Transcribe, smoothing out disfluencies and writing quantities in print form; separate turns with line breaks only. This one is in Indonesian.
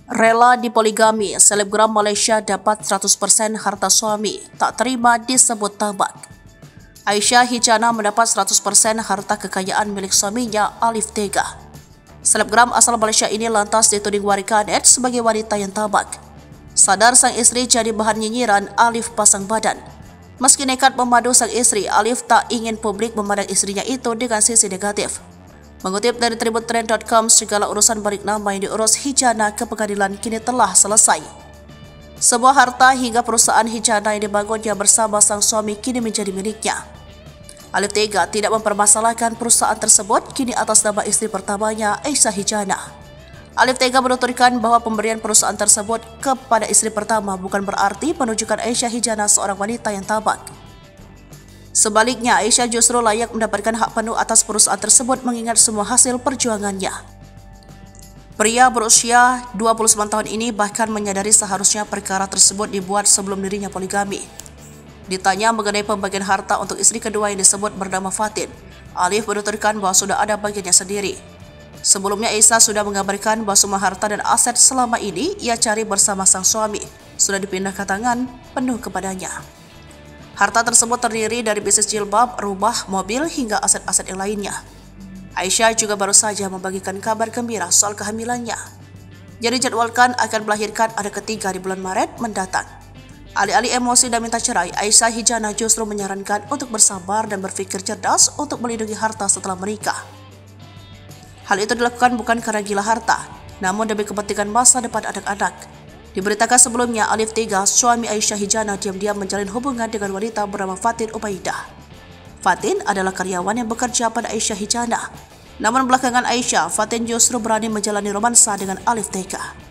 Rela dipoligami, selebgram Malaysia dapat 100% harta suami, tak terima disebut tabak. Aisyah Hijana mendapat 100% harta kekayaan milik suaminya Alif Tega. Selebgram asal Malaysia ini lantas dituding warganet sebagai wanita yang tabak. Sadar sang istri jadi bahan nyinyiran, Alif pasang badan. Meski nekat memadu sang istri, Alif tak ingin publik memandang istrinya itu dengan sisi negatif. Mengutip dari tribuntrend.com, segala urusan balik nama yang diurus Hijana ke pengadilan kini telah selesai. Sebuah harta hingga perusahaan Hijana yang dibangunnya bersama sang suami kini menjadi miliknya. Alif Tega tidak mempermasalahkan perusahaan tersebut kini atas nama istri pertamanya, Aisyah Hijana. Alif Tega menuturkan bahwa pemberian perusahaan tersebut kepada istri pertama bukan berarti penunjukan Aisyah Hijana seorang wanita yang tabak. Sebaliknya, Aisyah justru layak mendapatkan hak penuh atas perusahaan tersebut mengingat semua hasil perjuangannya. Pria berusia 29 tahun ini bahkan menyadari seharusnya perkara tersebut dibuat sebelum dirinya poligami. Ditanya mengenai pembagian harta untuk istri kedua yang disebut bernama Fatin, Alif menuturkan bahwa sudah ada bagiannya sendiri. Sebelumnya, Aisyah sudah mengabarkan bahwa semua harta dan aset selama ini ia cari bersama sang suami sudah dipindah ke tangan penuh kepadanya. Harta tersebut terdiri dari bisnis jilbab, rumah, mobil, hingga aset-aset yang lainnya. Aisyah juga baru saja membagikan kabar gembira soal kehamilannya. Jadi dijadwalkan akan melahirkan anak ketiga di bulan Maret mendatang. Alih-alih emosi dan minta cerai, Aisyah Hijana justru menyarankan untuk bersabar dan berpikir cerdas untuk melindungi harta setelah menikah. Hal itu dilakukan bukan karena gila harta, namun demi kepentingan masa depan anak-anak. Diberitakan sebelumnya, Alif Tega, suami Aisyah Hijana, diam-diam menjalin hubungan dengan wanita bernama Fatin Ubaidah. Fatin adalah karyawan yang bekerja pada Aisyah Hijana. Namun belakangan Aisyah, Fatin justru berani menjalani romansa dengan Alif Tega.